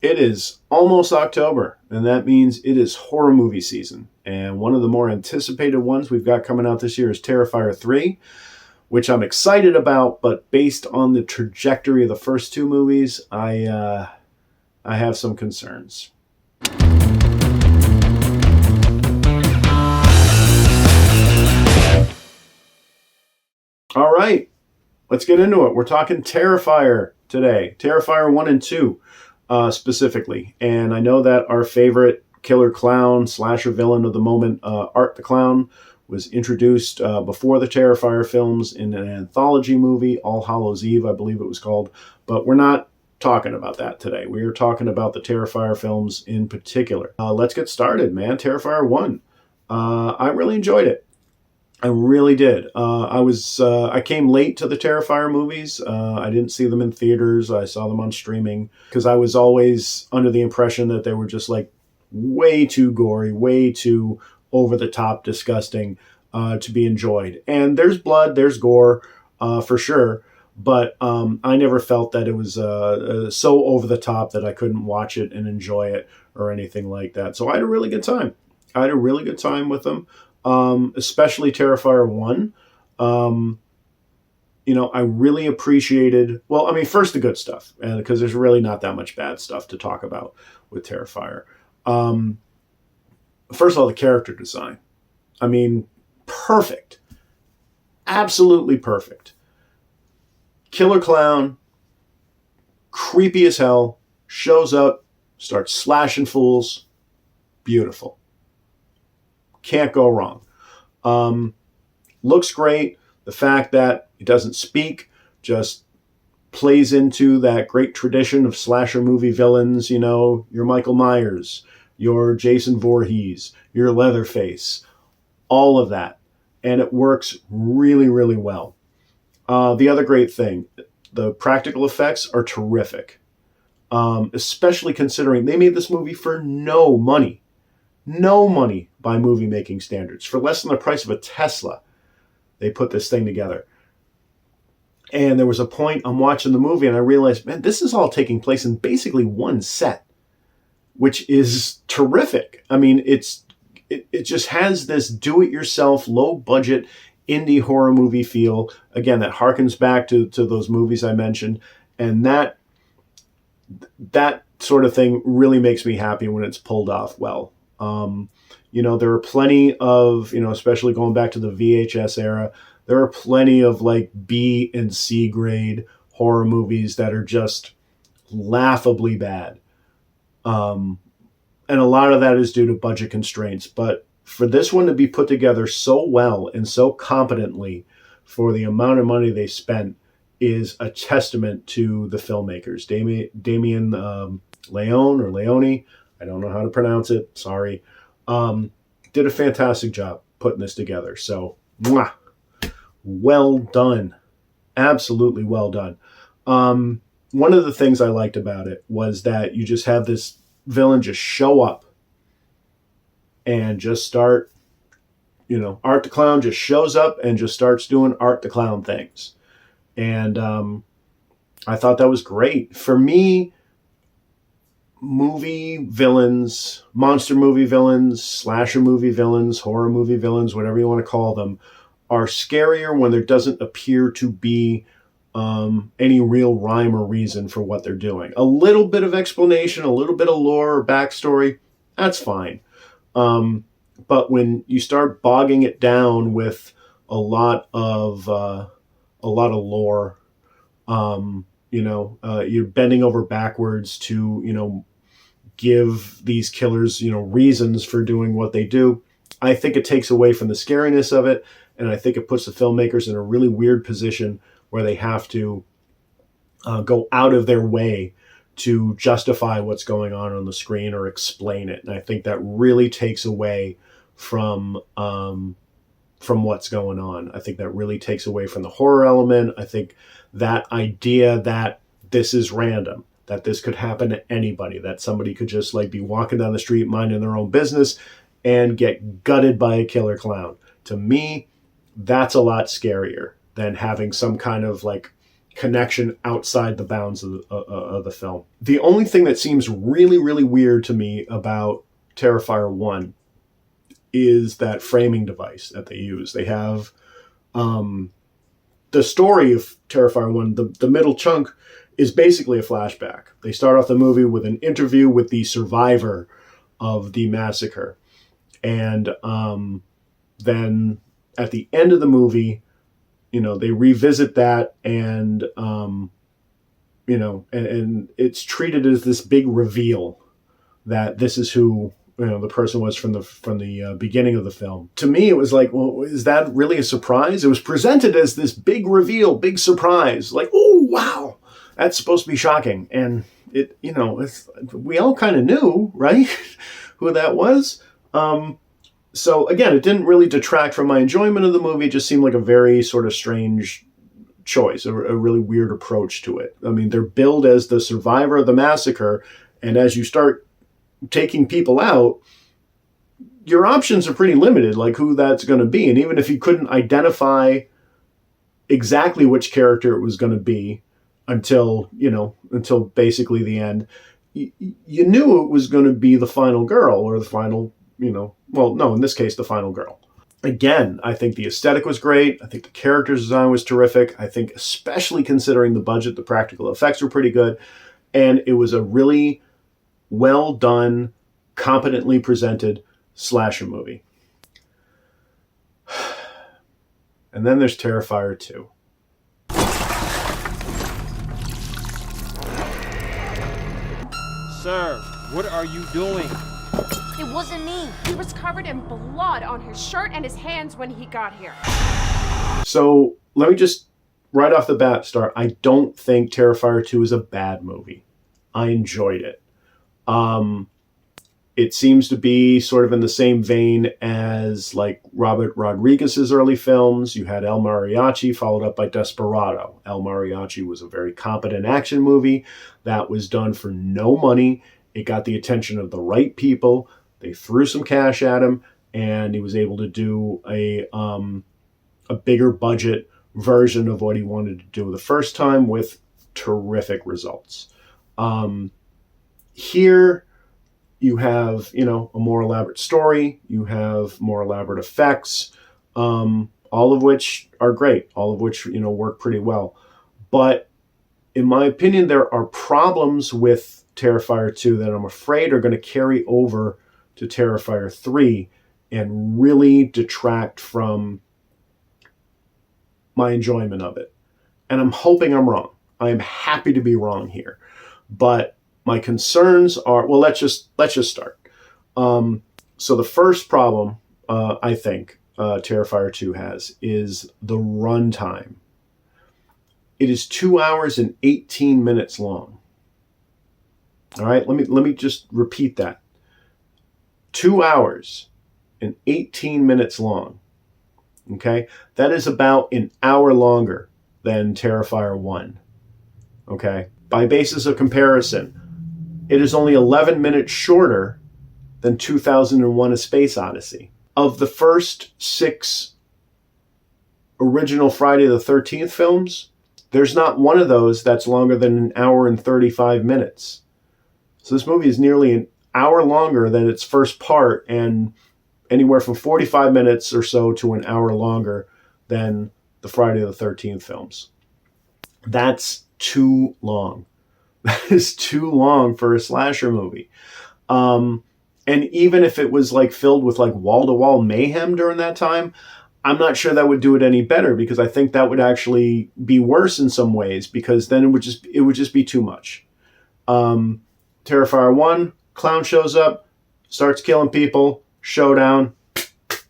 It is almost October, and that means it is horror movie season. And one of the more anticipated ones we've got coming out this year is Terrifier 3, which I'm excited about, but based on the trajectory of the first two movies, I have some concerns. All right, let's get into it. We're talking Terrifier today, Terrifier 1 and 2 specifically. And I know that our favorite killer clown, slasher villain of the moment, Art the Clown, was introduced before the Terrifier films in an anthology movie, All Hallows Eve, I believe it was called. But we're not talking about that today. We are talking about the Terrifier films in particular. Let's get started, man. Terrifier 1. I really enjoyed it. I really did. I came late to the Terrifier movies. I didn't see them in theaters. I saw them on streaming because I was always under the impression that they were just like way too gory, way too over the top, disgusting to be enjoyed. And there's blood, there's gore for sure, but I never felt that it was so over the top that I couldn't watch it and enjoy it or anything like that. So I had a really good time. I had a really good time with them. Especially Terrifier 1. I really appreciated, well, I mean, first the good stuff, and because there's really not that much bad stuff to talk about with Terrifier. First of all, the character design. I mean, perfect. Absolutely perfect. Killer clown, creepy as hell, shows up, starts slashing fools. Beautiful. Can't go wrong. Looks great. The fact that it doesn't speak just plays into that great tradition of slasher movie villains. You know, your Michael Myers, your Jason Voorhees, your Leatherface, all of that. And it works really, really well. The other great thing, the practical effects are terrific. Especially considering they made this movie for no money. No money by movie making standards. For less than the price of a Tesla, they put this thing together. And there was a point I'm watching the movie and I realized, man, this is all taking place in basically one set, which is terrific. I mean, it just has this do-it-yourself, low-budget indie horror movie feel. Again, that harkens back to those movies I mentioned. And that sort of thing really makes me happy when it's pulled off well. There are plenty of, especially going back to the VHS era, there are plenty of like B and C grade horror movies that are just laughably bad. And a lot of that is due to budget constraints. But for this one to be put together so well and so competently for the amount of money they spent is a testament to the filmmakers. Damien Leone or Leone, I don't know how to pronounce it. Sorry. Did a fantastic job putting this together. So, well done. Absolutely well done. One of the things I liked about it was that you just have this villain just show up and just start, Art the Clown just shows up and just starts doing Art the Clown things. And I thought that was great. For me, movie villains, monster movie villains, slasher movie villains, horror movie villains, whatever you want to call them, are scarier when there doesn't appear to be any real rhyme or reason for what they're doing. A little bit of explanation, a little bit of lore or backstory, that's fine. But when you start bogging it down with a lot of lore, you're bending over backwards to, give these killers, reasons for doing what they do. I think it takes away from the scariness of it. And I think it puts the filmmakers in a really weird position where they have to go out of their way to justify what's going on the screen or explain it. And I think that really takes away from what's going on. I think that really takes away from the horror element. I think that idea that this is random, that this could happen to anybody, that somebody could just like be walking down the street minding their own business and get gutted by a killer clown. To me, that's a lot scarier than having some kind of like connection outside the bounds of the film. The only thing that seems really, really weird to me about Terrifier 1 is that framing device that they use. They have the story of Terrifier 1, the middle chunk is basically a flashback. They start off the movie with an interview with the survivor of the massacre. And then at the end of the movie, they revisit that and, and it's treated as this big reveal that this is who the person was from the beginning of the film. To me, it was like, well, is that really a surprise? It was presented as this big reveal, big surprise. Like, oh, wow, that's supposed to be shocking. And we all kind of knew, right, who that was. So again, it didn't really detract from my enjoyment of the movie. It just seemed like a very sort of strange choice, a really weird approach to it. I mean, they're billed as the survivor of the massacre, and as you start taking people out, your options are pretty limited, like who that's going to be. And even if you couldn't identify exactly which character it was going to be until basically the end, you knew it was going to be the final girl or the final, in this case, the final girl. Again, I think the aesthetic was great. I think the character design was terrific. I think especially considering the budget, the practical effects were pretty good. And it was a really well done, competently presented slasher movie. And then there's Terrifier 2. Sir, what are you doing? It wasn't me. He was covered in blood on his shirt and his hands when he got here. So let me just right off the bat start. I don't think Terrifier 2 is a bad movie. I enjoyed it. It seems to be sort of in the same vein as like Robert Rodriguez's early films. You had El Mariachi followed up by Desperado. El Mariachi was a very competent action movie that was done for no money. It got the attention of the right people. They threw some cash at him, and he was able to do a bigger budget version of what he wanted to do the first time with terrific results. Here you have, a more elaborate story. You have more elaborate effects, all of which are great, all of which, work pretty well. But in my opinion, there are problems with Terrifier 2 that I'm afraid are going to carry over to Terrifier 3 and really detract from my enjoyment of it. And I'm hoping I'm wrong. I am happy to be wrong here. But my concerns are, well, let's just start. So the first problem, I think, Terrifier 2 has is the runtime. It is 2 hours and 18 minutes long. All right, let me just repeat that. 2 hours and 18 minutes long. Okay, that is about an hour longer than Terrifier 1. Okay, by basis of comparison, it is only 11 minutes shorter than 2001: A Space Odyssey. Of the first 6 original Friday the 13th films, there's not one of those that's longer than an hour and 35 minutes. So this movie is nearly an hour longer than its first part and anywhere from 45 minutes or so to an hour longer than the Friday the 13th films. That's too long. That is too long for a slasher movie. And even if it was like filled with like wall-to-wall mayhem during that time, I'm not sure that would do it any better, because I think that would actually be worse in some ways, because then it would just be too much. Terrifier 1, clown shows up, starts killing people, showdown,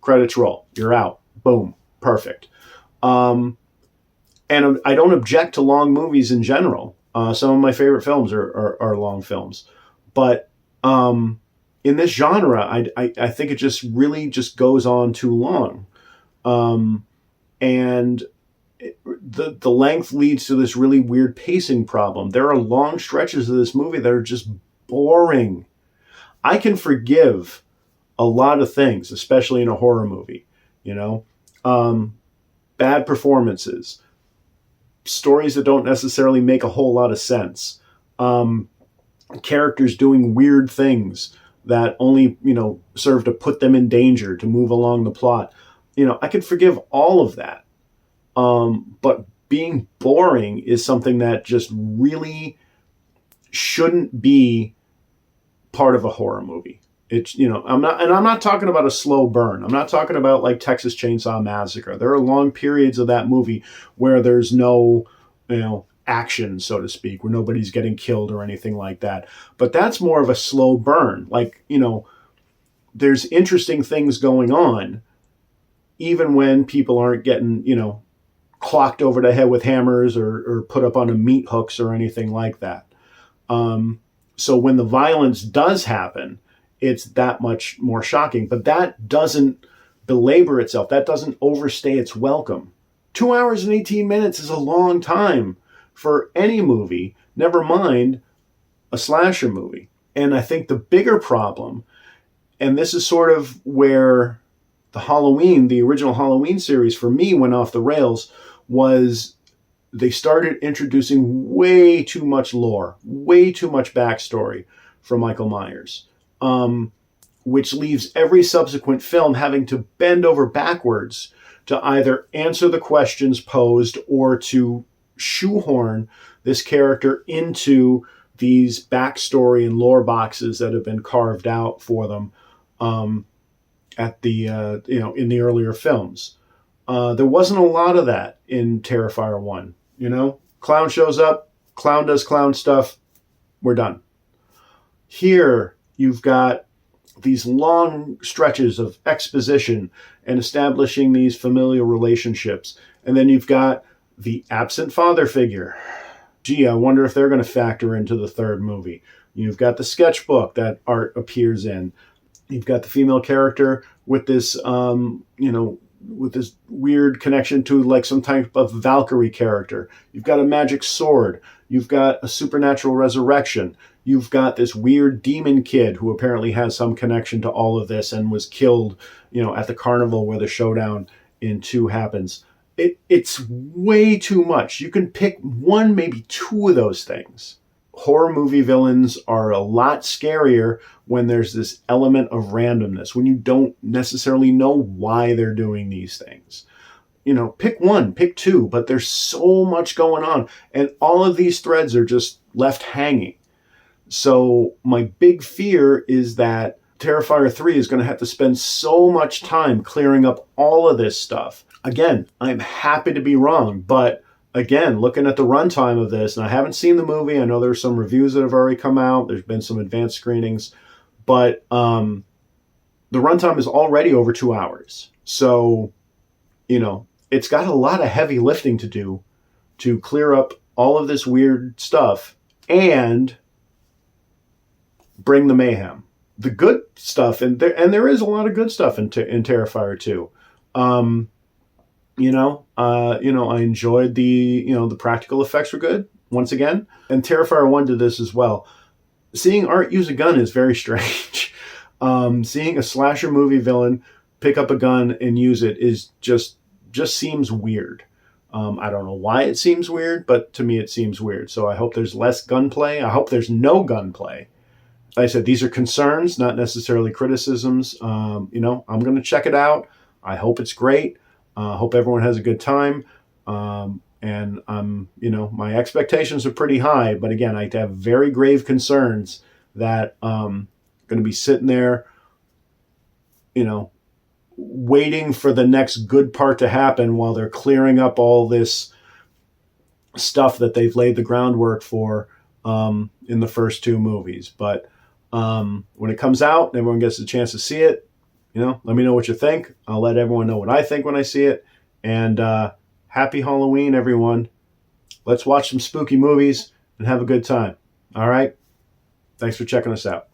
credits roll. You're out. Boom. Perfect. And I don't object to long movies in general. Some of my favorite films are long films. But in this genre, I think it just really just goes on too long. And the length leads to this really weird pacing problem. There are long stretches of this movie that are just boring. I can forgive a lot of things, especially in a horror movie, bad performances, stories that don't necessarily make a whole lot of sense. Characters doing weird things that only, serve to put them in danger, to move along the plot. I could forgive all of that. But being boring is something that just really shouldn't be part of a horror movie. It's, I'm not talking about a slow burn. I'm not talking about like Texas Chainsaw Massacre. There are long periods of that movie where there's no, action, so to speak, where nobody's getting killed or anything like that. But that's more of a slow burn. Like, there's interesting things going on, even when people aren't getting, clocked over the head with hammers or put up on a meat hooks or anything like that. So when the violence does happen, it's that much more shocking. But that doesn't belabor itself. That doesn't overstay its welcome. 2 hours and 18 minutes is a long time for any movie, never mind a slasher movie. And I think the bigger problem, and this is sort of where the original Halloween series for me went off the rails, was they started introducing way too much lore, way too much backstory for Michael Myers, which leaves every subsequent film having to bend over backwards to either answer the questions posed or to shoehorn this character into these backstory and lore boxes that have been carved out for them at the in the earlier films. There wasn't a lot of that in Terrifier 1. Clown shows up, clown does clown stuff, we're done. Here, you've got these long stretches of exposition and establishing these familial relationships. And then you've got the absent father figure. Gee, I wonder if they're going to factor into the third movie. You've got the sketchbook that Art appears in. You've got the female character with this, with this weird connection to like some type of Valkyrie character. You've got a magic sword. You've got a supernatural resurrection. You've got this weird demon kid who apparently has some connection to all of this and was killed, at the carnival where the showdown in 2 happens. It's way too much. You can pick one, maybe 2 of those things. Horror movie villains are a lot scarier when there's this element of randomness, when you don't necessarily know why they're doing these things. Pick 1, pick 2, but there's so much going on, and all of these threads are just left hanging. So my big fear is that Terrifier 3 is going to have to spend so much time clearing up all of this stuff. Again, I'm happy to be wrong, but again, looking at the runtime of this, and I haven't seen the movie. I know there's some reviews that have already come out. There's been some advanced screenings, but the runtime is already over 2 hours. So, it's got a lot of heavy lifting to do to clear up all of this weird stuff and bring the mayhem. The good stuff, and there is a lot of good stuff in Terrifier 2. I enjoyed the practical effects were good once again, and Terrifier 1 did this as well. Seeing Art use a gun is very strange. Seeing a slasher movie villain pick up a gun and use it is just seems weird. I don't know why it seems weird, but to me it seems weird. So I hope there's less gunplay. I hope there's no gunplay. Like I said, these are concerns, not necessarily criticisms. I'm going to check it out. I hope it's great. Hope everyone has a good time. And my expectations are pretty high, but again, I have very grave concerns that going to be sitting there, waiting for the next good part to happen while they're clearing up all this stuff that they've laid the groundwork for in the first 2 movies. But when it comes out and everyone gets a chance to see it, let me know what you think. I'll let everyone know what I think when I see it. And happy Halloween, everyone. Let's watch some spooky movies and have a good time. All right? Thanks for checking us out.